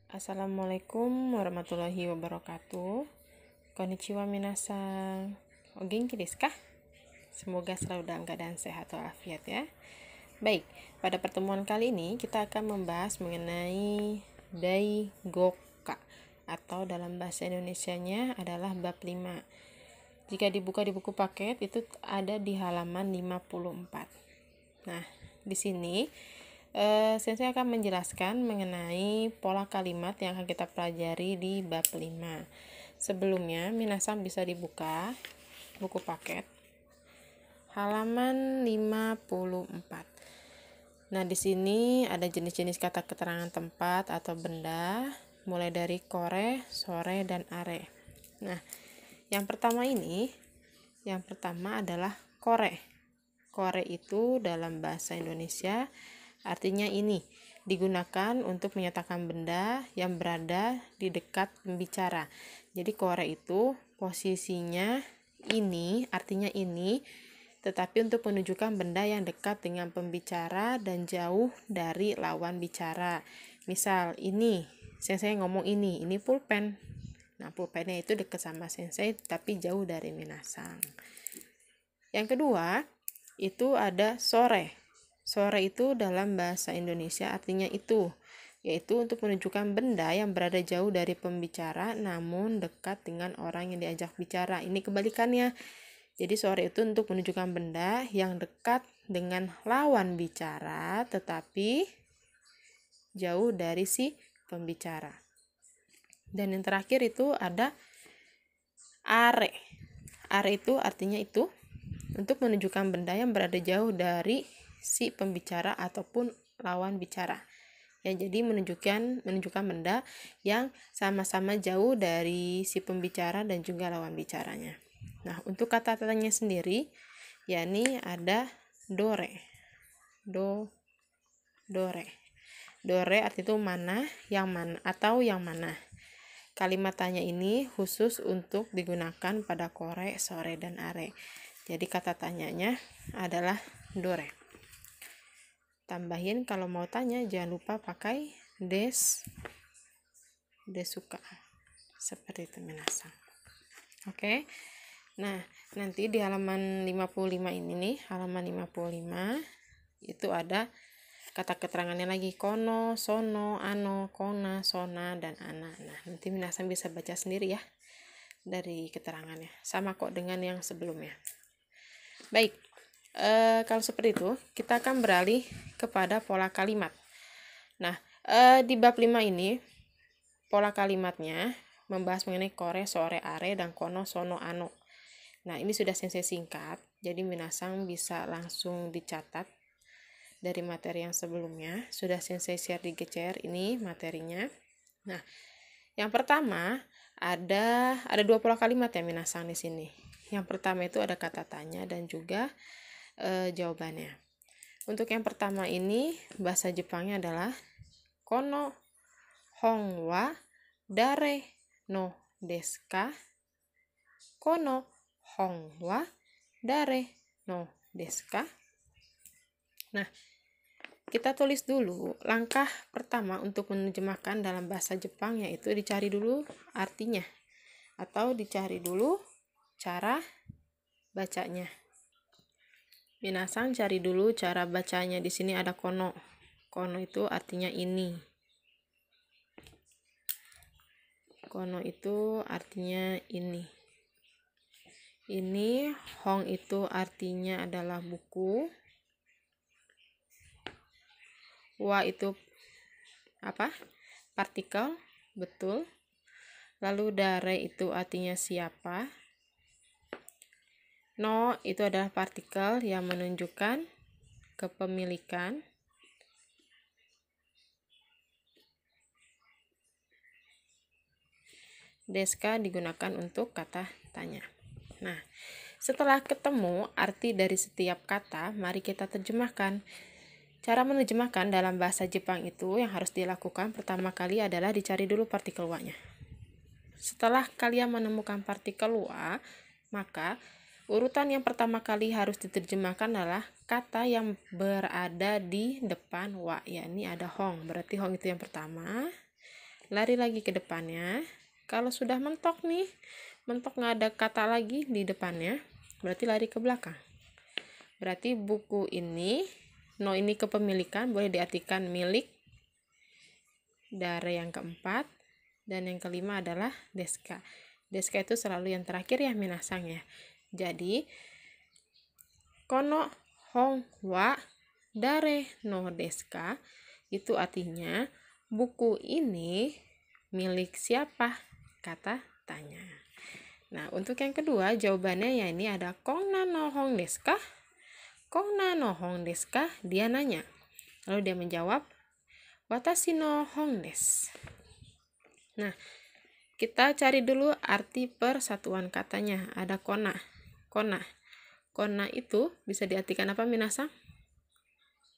Assalamualaikum warahmatullahi wabarakatuh. Konnichiwa minasan. O genki desu ka? Semoga selalu dalam keadaan sehat walafiat ya. Baik, pada pertemuan kali ini kita akan membahas mengenai Daigoka atau dalam bahasa Indonesianya adalah bab 5. Jika dibuka di buku paket itu ada di halaman 54. Nah, di sini Sensei akan menjelaskan mengenai pola kalimat yang akan kita pelajari di bab 5. Sebelumnya, minasan bisa dibuka buku paket halaman 54. Nah, di sini ada jenis-jenis kata keterangan tempat atau benda, mulai dari kore, sore, dan are. Nah, yang pertama adalah kore. Kore itu dalam bahasa Indonesia artinya ini, digunakan untuk menyatakan benda yang berada di dekat pembicara. Jadi kore itu posisinya ini, artinya ini, tetapi untuk menunjukkan benda yang dekat dengan pembicara dan jauh dari lawan bicara. Misal ini, sensei ngomong ini pulpen. Nah, pulpennya itu dekat sama sensei tapi jauh dari minasan. Yang kedua, itu ada sore. Sore itu dalam bahasa Indonesia artinya itu, yaitu untuk menunjukkan benda yang berada jauh dari pembicara namun dekat dengan orang yang diajak bicara. Ini kebalikannya. Jadi sore itu untuk menunjukkan benda yang dekat dengan lawan bicara tetapi jauh dari si pembicara. Dan yang terakhir itu ada are. Are itu artinya itu untuk menunjukkan benda yang berada jauh dari si pembicara ataupun lawan bicara. Ya, jadi menunjukkan benda yang sama-sama jauh dari si pembicara dan juga lawan bicaranya. Nah, untuk kata-katanya sendiri, yakni ada dore. Dore. Dore arti itu mana, yang mana, atau yang mana. Kalimat tanya ini khusus untuk digunakan pada kore, sore, dan are. Jadi kata tanyanya adalah dore. Tambahin kalau mau tanya jangan lupa pakai desuka. Seperti itu minasan. Oke. Nah, nanti di halaman 55 ini nih, halaman 55 itu ada kata keterangannya lagi kono, sono, ano, kona, sona, dan ana. Nah, nanti minasan bisa baca sendiri ya dari keterangannya. Sama kok dengan yang sebelumnya. Baik. Kalau seperti itu, kita akan beralih kepada pola kalimat. Nah, di bab 5 ini, pola kalimatnya membahas mengenai kore, sore, are, dan kono, sono, ano. Nah, ini sudah sensei singkat, jadi minasan bisa langsung dicatat dari materi yang sebelumnya. Sudah sensei share di GCR ini materinya. Nah, yang pertama ada dua pola kalimat ya minasan di sini. Yang pertama itu ada kata tanya dan juga jawabannya. Untuk yang pertama ini bahasa Jepangnya adalah kono hon wa dare no desu ka? Kono hon wa dare no desu ka? Nah, kita tulis dulu langkah pertama untuk menerjemahkan dalam bahasa Jepang, yaitu dicari dulu artinya atau dicari dulu cara bacanya. Minasan cari dulu cara bacanya. Di sini ada kono. Kono itu artinya ini. Kono itu artinya ini. Ini hong itu artinya adalah buku. Wa itu apa? Partikel, betul. Lalu dare itu artinya siapa. No itu adalah partikel yang menunjukkan kepemilikan. Deska digunakan untuk kata tanya. Nah, setelah ketemu arti dari setiap kata, mari kita terjemahkan. Cara menerjemahkan dalam bahasa Jepang itu yang harus dilakukan pertama kali adalah dicari dulu partikel wa-nya. Setelah kalian menemukan partikel wa, maka urutan yang pertama kali harus diterjemahkan adalah kata yang berada di depan wa, yakni ada hong. Berarti hong itu yang pertama. lari lagi ke depannya. Kalau sudah mentok nih, mentok nggak ada kata lagi di depannya, berarti lari ke belakang. Berarti buku ini, no ini kepemilikan, boleh diartikan milik. Dare yang keempat, dan yang kelima adalah deska. Deska itu selalu yang terakhir ya minasang ya. Jadi, kono hong wa dare no deska, itu artinya buku ini milik siapa? Kata tanya. Nah, untuk yang kedua jawabannya ya ini ada kongna no hong deska. Kongna no hong deska, dia nanya. Lalu dia menjawab watashi no hong desu. Nah, kita cari dulu arti persatuan katanya. Ada kona. Kona. Kona itu bisa diartikan apa minasang?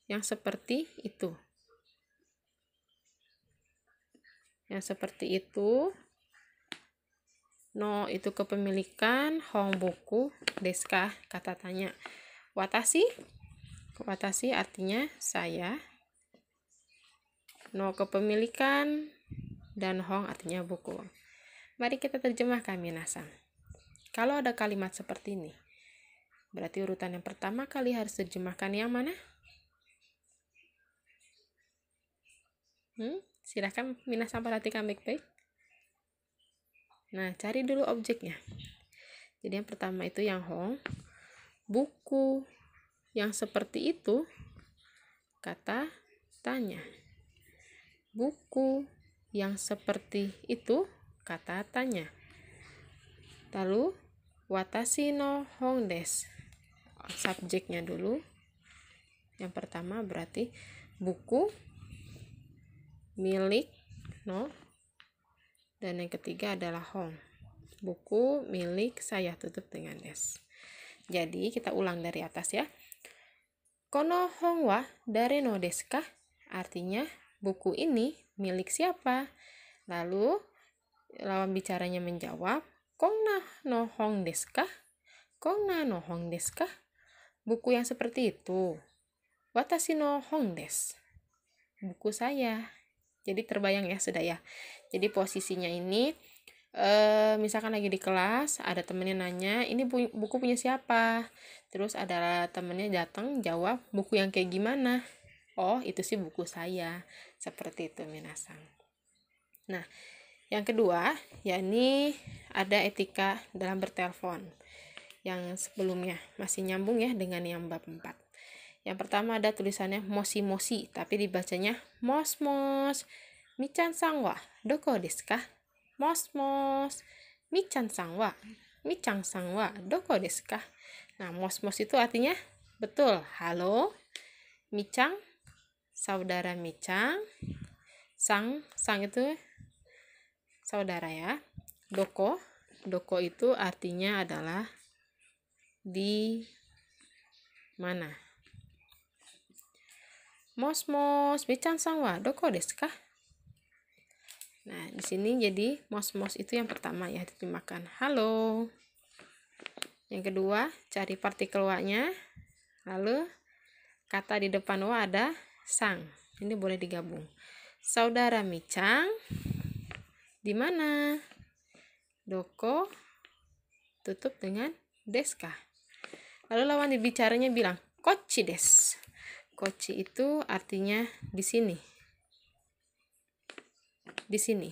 Yang seperti itu. Yang seperti itu. No itu kepemilikan, hong buku, deska kata tanya. Watashi. Watashi artinya saya. No kepemilikan dan hong artinya buku. Mari kita terjemahkan minasang. Kalau ada kalimat seperti ini, berarti urutan yang pertama kali harus terjemahkan yang mana? Silahkan minasang perhatikan baik-baik. Nah, cari dulu objeknya. Jadi yang pertama itu yang hong. Buku yang seperti itu, kata tanya. Buku yang seperti itu, kata tanya. Lalu watashi no hong desu. Subjeknya dulu. Yang pertama berarti buku milik no, dan yang ketiga adalah hong. Buku milik saya, tutup dengan des. Jadi kita ulang dari atas ya. Kono hong wa dare no desu ka? Artinya buku ini milik siapa? Lalu lawan bicaranya menjawab, kongna no hong desu ka? Kongna no hong desu ka? Buku yang seperti itu. Watashi no hong desu. Buku saya. Jadi terbayang ya sudah ya. Jadi posisinya ini misalkan lagi di kelas, ada temennya nanya, ini buku punya siapa? Terus ada temennya datang jawab, buku yang kayak gimana? Oh, itu sih buku saya. Seperti itu minasang. Nah, yang kedua, yakni ada etika dalam bertelepon. Yang sebelumnya masih nyambung ya dengan yang bab 4. Yang pertama ada tulisannya moshi-moshi, tapi dibacanya mos-mos. Michan-san wa doko desu ka? Mos-mos. Michan-san wa doko desu ka? Nah, mos-mos itu artinya betul, halo. Michan, saudara Michan. Sang itu saudara ya. Doko itu artinya adalah di mana. Mos-mos, Michan-san wa doko desu ka? Nah, di sini jadi mos-mos itu yang pertama ya, diterjemahkan halo. Yang kedua, cari partikel wa-nya. Lalu kata di depan wa ada sang. Ini boleh digabung. Saudara Michan di mana? Doko, tutup dengan desu ka? Lalu lawan bicaranya bilang kochi desu. Kochi itu artinya di sini. Di sini.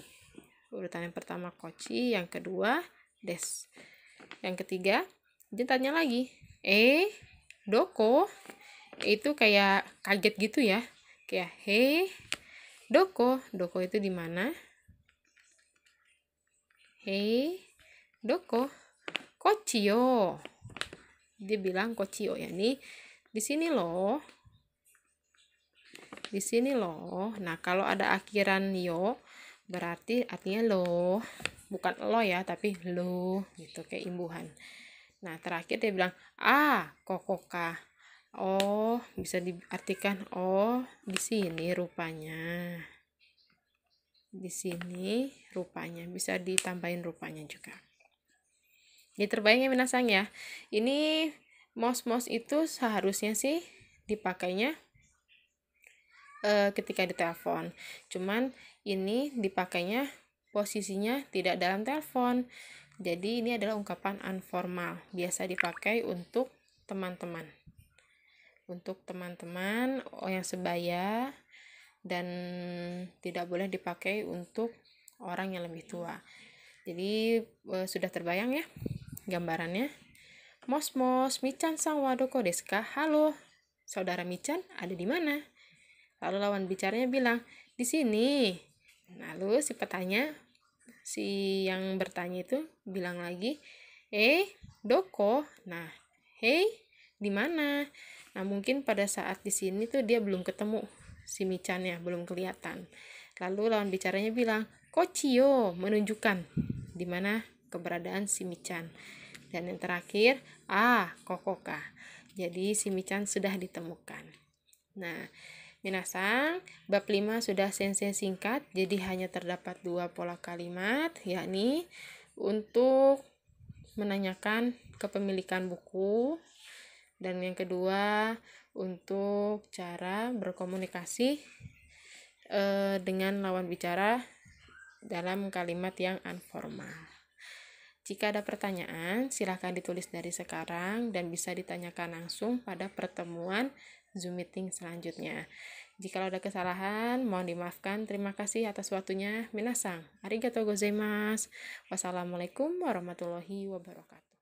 Urutan yang pertama kochi, yang kedua des. Yang ketiga, dia tanya lagi. Doko. Itu kayak kaget gitu ya. Kayak doko. Doko itu di mana? Doko. Kochi yo. Dia bilang kochi yo ya nih. Di sini loh. Di sini loh. Nah, kalau ada akhiran yo berarti artinya lo, bukan lo ya, tapi lo gitu, kayak imbuhan. Nah, terakhir dia bilang kokoka. Oh, bisa diartikan di sini rupanya. Di sini rupanya, bisa ditambahin rupanya juga. Jadi terbayang ya minasang ya. Ini mos-mos itu seharusnya sih dipakainya ketika ditelepon. Cuman ini dipakainya posisinya tidak dalam telepon. Jadi ini adalah ungkapan informal, biasa dipakai untuk teman-teman. Untuk teman-teman yang sebaya, dan tidak boleh dipakai untuk orang yang lebih tua. Jadi sudah terbayang ya gambarannya. Mos Michan sang wadoko desu ka? Halo, saudara Michan ada di mana? Lalu lawan bicaranya bilang, di sini. Lalu si yang bertanya itu bilang lagi, doko. Nah, di mana? Nah, mungkin pada saat di sini tuh dia belum ketemu si Michannya, belum kelihatan. Lalu lawan bicaranya bilang, kochiyo, menunjukkan di mana keberadaan si Michan. Dan yang terakhir, kokoka. Jadi si Michan sudah ditemukan. Nah, minasang, bab 5 sudah sensei singkat, jadi hanya terdapat 2 pola kalimat, yakni untuk menanyakan kepemilikan buku, dan yang kedua untuk cara berkomunikasi dengan lawan bicara dalam kalimat yang informal. Jika ada pertanyaan, silahkan ditulis dari sekarang dan bisa ditanyakan langsung pada pertemuan Zoom meeting selanjutnya. Jika ada kesalahan, mohon dimaafkan. Terima kasih atas waktunya. Minasang, arigatou gozaimasu. Wassalamualaikum warahmatullahi wabarakatuh.